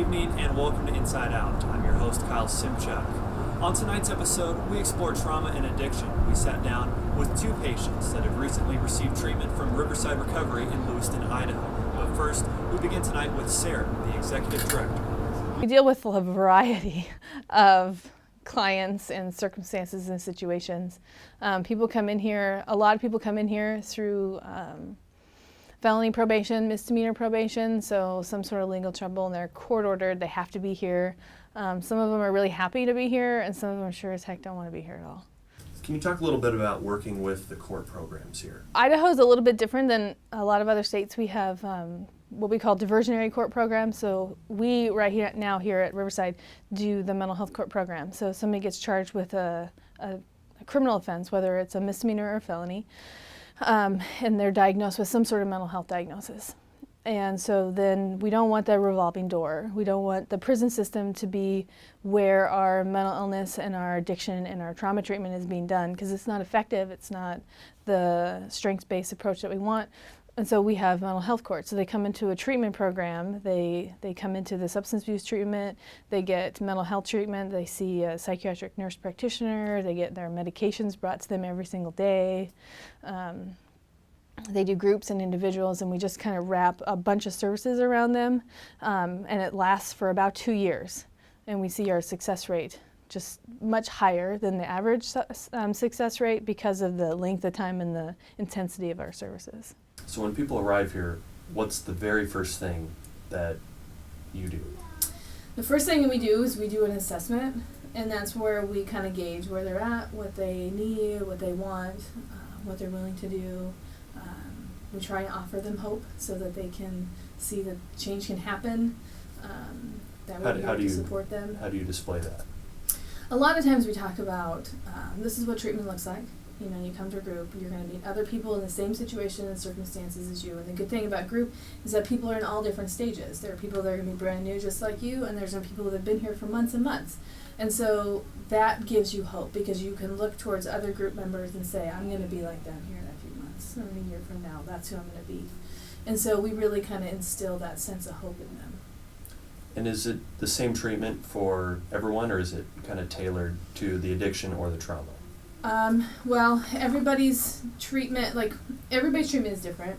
evening and welcome to Inside Out. I'm your host, Kyle Simchuk. On tonight's episode, we explore trauma and addiction. We sat down with two patients that have recently received treatment from Riverside Recovery in Lewiston, Idaho. But first, we begin tonight with Sarah, the executive director. We deal with a variety of clients and circumstances and situations. People come in here, a lot of people come in here through felony probation, misdemeanor probation, so some sort of legal trouble, and they're court ordered, they have to be here. Some of them are really happy to be here, and some of them sure as heck don't want to be here at all. Can you talk a little bit about working with the court programs here? Idaho is a little bit different than a lot of other states. We have what we call diversionary court programs. So we right here at Riverside do the mental health court program. So if somebody gets charged with a criminal offense, whether it's a misdemeanor or a felony, and they're diagnosed with some sort of mental health diagnosis. And so then we don't want that revolving door. We don't want the prison system to be where our mental illness and our addiction and our trauma treatment is being done, because it's not effective. It's not the strengths-based approach that we want. And so we have mental health courts. So they come into a treatment program. They come into the substance abuse treatment. They get mental health treatment. They see a psychiatric nurse practitioner. They get their medications brought to them every single day. They do groups and individuals, and we just kind of wrap a bunch of services around them, and it lasts for about 2 years. And we see our success rate just much higher than the average success rate because of the length of time and the intensity of our services. So when people arrive here, what's the very first thing that you do? The first thing we do is we do an assessment, and that's where we kind of gauge where they're at, what they need, what they want, what they're willing to do. We try and offer them hope so that they can see that change can happen. That way we have to support them. How do you display that? A lot of times we talk about this is what treatment looks like. You know, you come to a group, you're going to meet other people in the same situation and circumstances as you. And the good thing about group is that people are in all different stages. There are people that are going to be brand new just like you, and there's some people that have been here for months and months. And so that gives you hope, because you can look towards other group members and say, I'm going to be like them here in a few months, or in a year from now, that's who I'm going to be. And so we really kind of instill that sense of hope in them. And is it the same treatment for everyone, or is it kind of tailored to the addiction or the trauma? Well, everybody's treatment is different.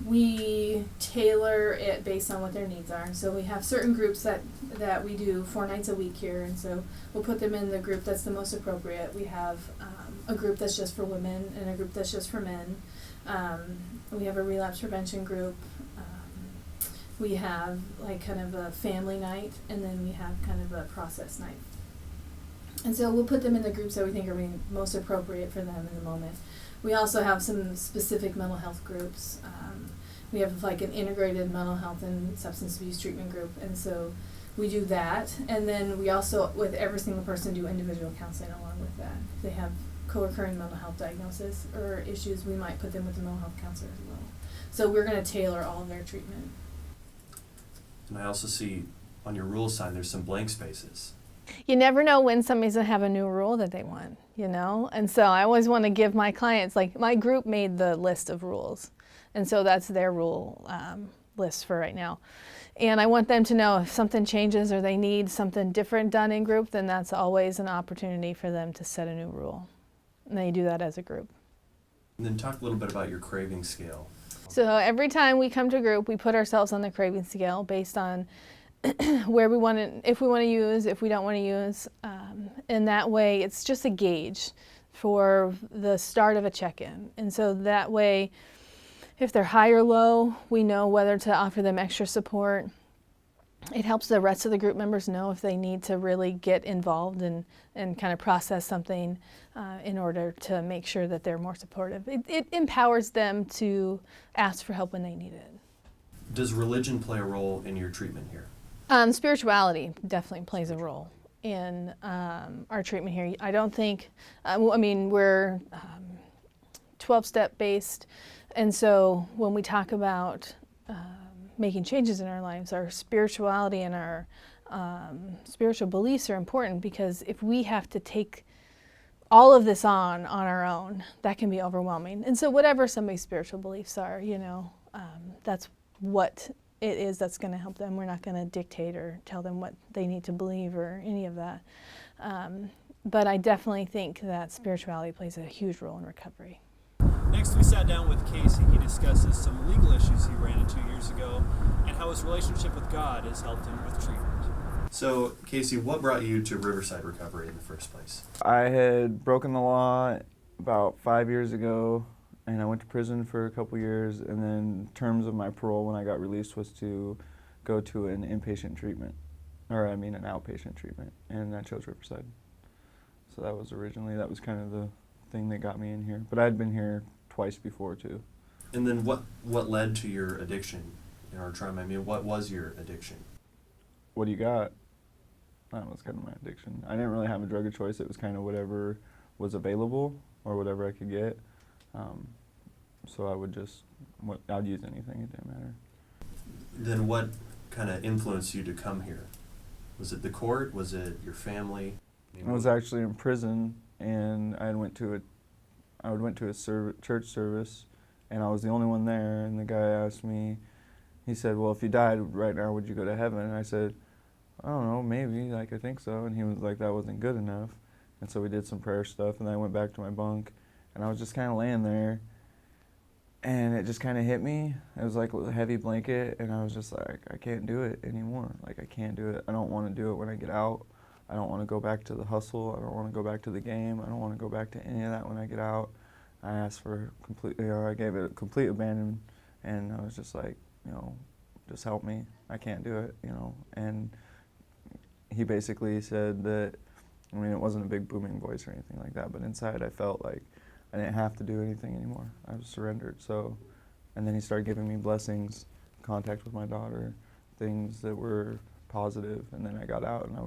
We tailor it based on what their needs are. So we have certain groups that we do 4 nights a week here, and so we'll put them in the group that's the most appropriate. We have a group that's just for women and a group that's just for men. We have a relapse prevention group. We have like kind of a family night, and then we have kind of a process night. And so we'll put them in the groups that we think are most appropriate for them in the moment. We also have some specific mental health groups. We have like an integrated mental health and substance abuse treatment group, and so we do that. And then we also, with every single person, do individual counseling along with that. If they have co-occurring mental health diagnosis or issues, we might put them with a mental health counselor as well. So we're going to tailor all of their treatment. And I also see on your rules sign there's some blank spaces. You never know when somebody's going to have a new rule that they want, you know? And so I always want to give my clients, like my group made the list of rules. And so that's their rule list for right now. And I want them to know if something changes or they need something different done in group, then that's always an opportunity for them to set a new rule. And they do that as a group. And then talk a little bit about your craving scale. So every time we come to a group, we put ourselves on the craving scale based on where we want to, if we want to use, if we don't want to use. And that way, it's just a gauge for the start of a check-in. And so that way, if they're high or low, we know whether to offer them extra support. It helps the rest of the group members know if they need to really get involved and kind of process something in order to make sure that they're more supportive. It empowers them to ask for help when they need it. Does religion play a role in your treatment here? Spirituality definitely plays a role in our treatment here. I don't think, we're 12-step based, and so when we talk about making changes in our lives, our spirituality and our spiritual beliefs are important, because if we have to take all of this on our own, that can be overwhelming. And so whatever somebody's spiritual beliefs are, that's what it is that's going to help them. We're not going to dictate or tell them what they need to believe or any of that. But I definitely think that spirituality plays a huge role in recovery. Next, we sat down with Casey. He discusses some legal issues he ran into years ago and how his relationship with God has helped him with treatment. So, Casey, what brought you to Riverside Recovery in the first place? I had broken the law about 5 years ago, and I went to prison for a couple years, and then terms of my parole when I got released was to go to an inpatient treatment, an outpatient treatment, and I chose Riverside. So that was kind of the thing that got me in here. But I'd been here twice before too. And then what led to your addiction or trauma? I mean, what was your addiction? What do you got? That was kind of my addiction. I didn't really have a drug of choice. It was kind of whatever was available or whatever I could get. So I'd use anything, it didn't matter. Then what kind of influenced you to come here? Was it the court? Was it your family? I was actually in prison, and I went to a church service, and I was the only one there, and the guy asked me, he said, well, if you died right now, would you go to heaven? And I said, I don't know, maybe, I think so. And he was like, that wasn't good enough. And so we did some prayer stuff, and then I went back to my bunk, and I was just kind of laying there, and it just kind of hit me. It was like a heavy blanket, and I was just like, I can't do it anymore. I can't do it. I don't want to do it when I get out. I don't want to go back to the hustle. I don't want to go back to the game. I don't want to go back to any of that when I get out. I asked for I gave it a complete abandon, and I was just like, just help me. I can't do it, And he basically said that, it wasn't a big booming voice or anything like that, but inside I felt like I didn't have to do anything anymore. I was surrendered. So, and then he started giving me blessings, contact with my daughter, things that were positive, and then I got out, and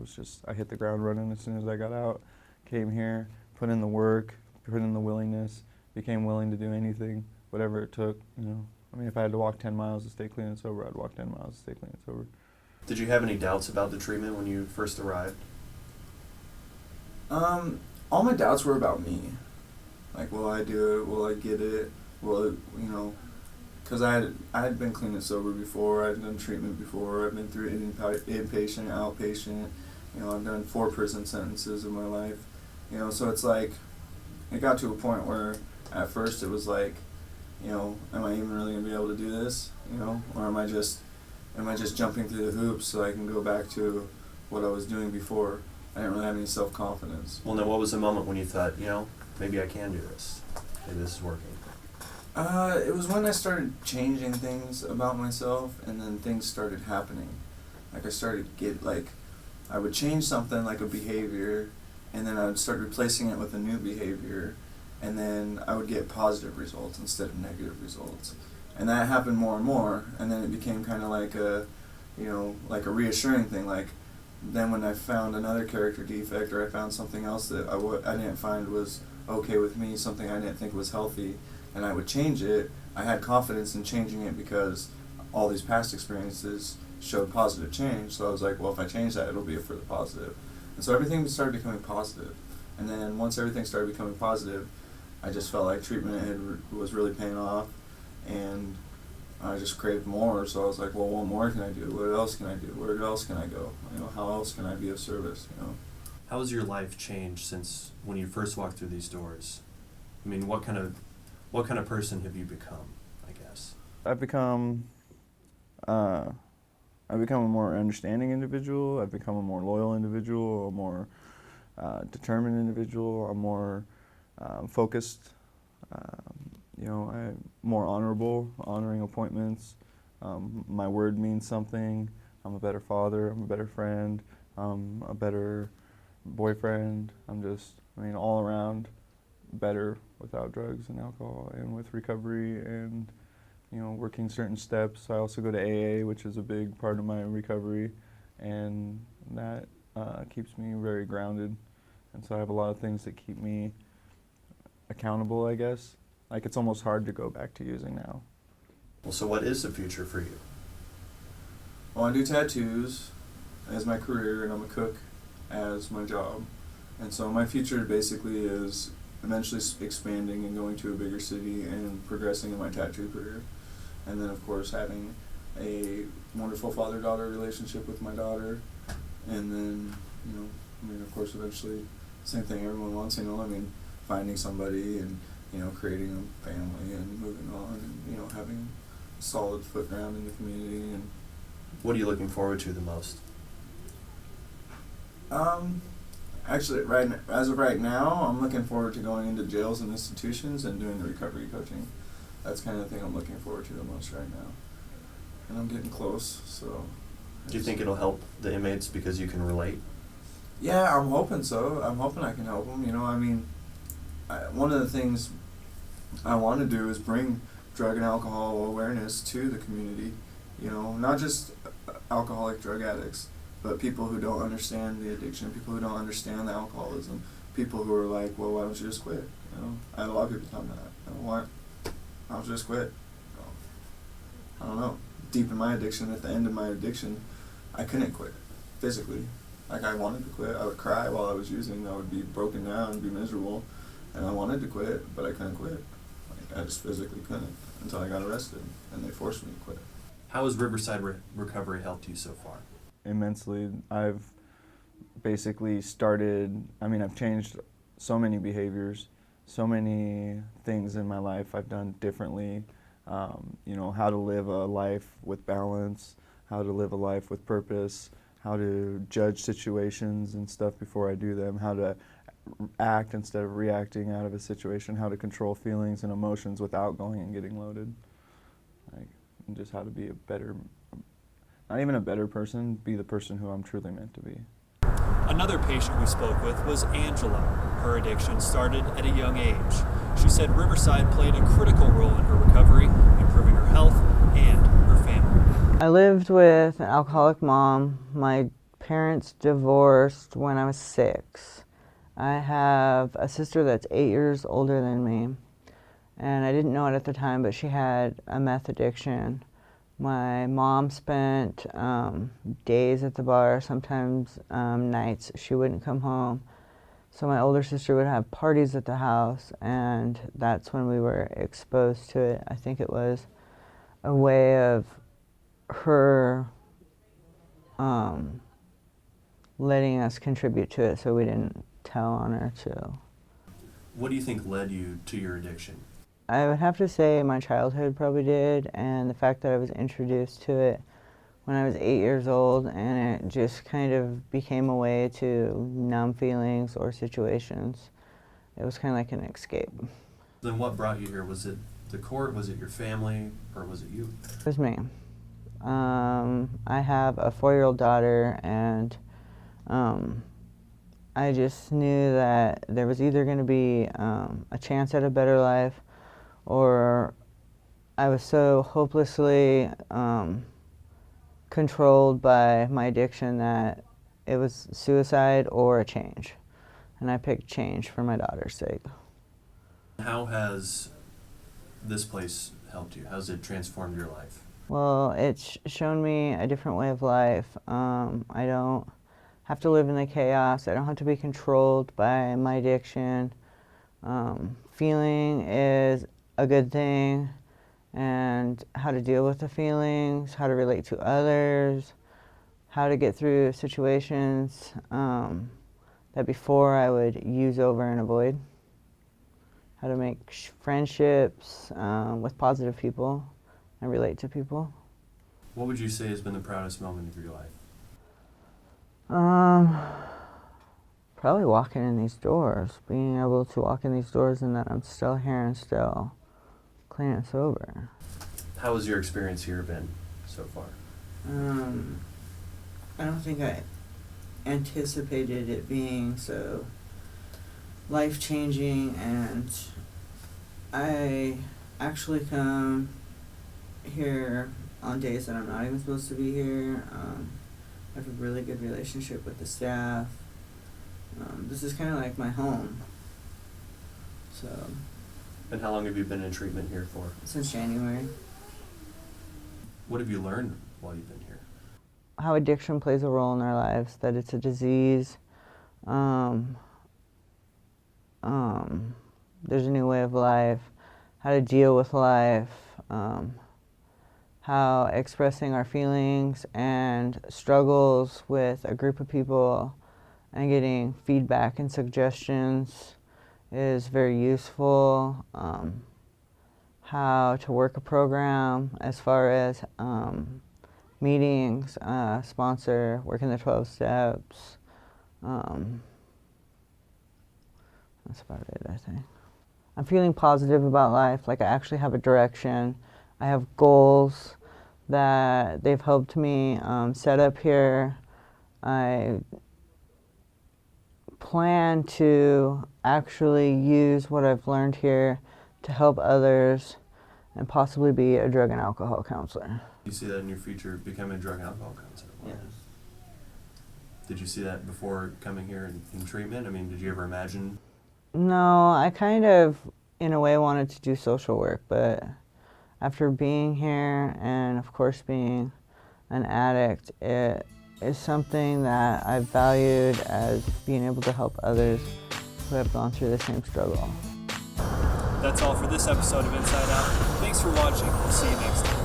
I hit the ground running as soon as I got out, came here, put in the work, put in the willingness, became willing to do anything, whatever it took, if I had to walk 10 miles to stay clean and sober, I'd walk 10 miles to stay clean and sober. Did you have any doubts about the treatment when you first arrived? All my doubts were about me. Like, will I do it? Will I get it? Because I had been clean and sober before. I'd done treatment before. I've been through inpatient, outpatient. I've done 4 prison sentences in my life. So it's like, it got to a point where at first it was like, am I even really gonna be able to do this? Or am I just jumping through the hoops so I can go back to what I was doing before? I didn't really have any self-confidence. Well, then what was the moment when you thought, maybe I can do this? Maybe this is working? It was when I started changing things about myself, and then things started happening. Like, I would change something, like a behavior, and then I would start replacing it with a new behavior, and then I would get positive results instead of negative results. And that happened more and more, and then it became kind of like a reassuring thing. Like, then when I found another character defect, or I found something else that I didn't find was okay with me, something I didn't think was healthy, and I would change it, I had confidence in changing it because all these past experiences showed positive change. So I was like, well, if I change that, it'll be for the positive. And so everything started becoming positive. And then once everything started becoming positive, I just felt like treatment was really paying off, and I just craved more. So I was like, well, what more can I do? What else can I do? Where else can I go? How else can I be of service? How has your life changed since when you first walked through these doors? What kind of person have you become, I guess? I've become a more understanding individual. I've become a more loyal individual, a more determined individual, a more focused, I'm more honorable, honoring appointments. My word means something. I'm a better father, I'm a better friend, I'm a better boyfriend. I'm just, all around better without drugs and alcohol and with recovery and, working certain steps. I also go to AA, which is a big part of my recovery, and that keeps me very grounded. And so I have a lot of things that keep me accountable, I guess. Like, it's almost hard to go back to using now. Well, so what is the future for you? Well, I do tattoos as my career, and I'm a cook as my job. And so my future basically is eventually expanding and going to a bigger city and progressing in my tattoo career. And then, of course, having a wonderful father-daughter relationship with my daughter, and then, you know, I mean, of course, eventually, same thing everyone wants, you know, I mean, finding somebody and, you know, creating a family and moving on and, you know, having a solid foot ground in the community. And What are you looking forward to the most? actually, as of right now, I'm looking forward to going into jails and institutions and doing the recovery coaching. That's kind of the thing I'm looking forward to the most right now. And I'm getting close, so. Do you think it'll help the inmates because you can relate? Yeah, I'm hoping so. I'm hoping I can help them. You know, I mean, one of the things I want to do is bring drug and alcohol awareness to the community. You know, not just alcoholic drug addicts, but people who don't understand the addiction, people who don't understand the alcoholism, people who are like, well, why don't you just quit? You know, I had a lot of people tell me that. You know, why don't you just quit? You know, I don't know. Deep in my addiction, at the end of my addiction, I couldn't quit physically. Like, I wanted to quit. I would cry while I was using. I would be broken down, be miserable, and I wanted to quit, but I couldn't quit. Like, I just physically couldn't until I got arrested, and they forced me to quit. How has Riverside Recovery helped you so far? Immensely. I've basically I've changed so many behaviors, so many things in my life I've done differently. You know, how to live a life with balance, how to live a life with purpose, how to judge situations and stuff before I do them, how to act instead of reacting out of a situation, how to control feelings and emotions without going and getting loaded. Like, and just how to be a better, not even a better person, be the person who I'm truly meant to be. Another patient we spoke with was Angela. Her addiction started at a young age. She said Riverside played a critical role in her recovery, improving her health and her family. I lived with an alcoholic mom. My parents divorced when I was 6. I have a sister that's 8 years older than me, and I didn't know it at the time, but she had a meth addiction. My mom spent days at the bar, sometimes nights. She wouldn't come home. So my older sister would have parties at the house, and that's when we were exposed to it. I think it was a way of her letting us contribute to it so we didn't tell on her too. What do you think led you to your addiction? I would have to say my childhood probably did, and the fact that I was introduced to it when I was 8 years old, and it just kind of became a way to numb feelings or situations. It was kind of like an escape. Then what brought you here? Was it the court, was it your family, or was it you? It was me. I have a 4-year-old daughter, and I just knew that there was either going to be a chance at a better life, or I was so hopelessly controlled by my addiction that it was suicide or a change. And I picked change for my daughter's sake. How has this place helped you? How's it transformed your life? Well, it's shown me a different way of life. I don't have to live in the chaos. I don't have to be controlled by my addiction. Feeling is a good thing, and how to deal with the feelings, how to relate to others, how to get through situations that before I would use over and avoid, how to make friendships with positive people and relate to people. What would you say has been the proudest moment of your life? Probably walking in these doors, being able to walk in these doors and that I'm still here and still clean and sober. How has your experience here been so far? I don't think I anticipated it being so life-changing, and I actually come here on days that I'm not even supposed to be here. I have a really good relationship with the staff. This is kind of like my home. So, And how long have you been in treatment here for? since January. What have you learned while you've been here? How addiction plays a role in our lives, that it's a disease. There's a new way of life, how to deal with life, how expressing our feelings and struggles with a group of people and getting feedback and suggestions is very useful. How to work a program as far as meetings, sponsor, working the 12 steps. That's about it, I think. I'm feeling positive about life, like I actually have a direction. I have goals that they've helped me set up here. I plan to actually use what I've learned here to help others and possibly be a drug and alcohol counselor. You see that in your future, becoming a drug and alcohol counselor? Yes. Did you see that before coming here in treatment? I mean, did you ever imagine? No, I kind of, in a way, wanted to do social work, but after being here and, of course, being an addict, it is something that I've valued as being able to help others who have gone through the same struggle. That's all for this episode of Inside Out. Thanks for watching. We'll see you next time.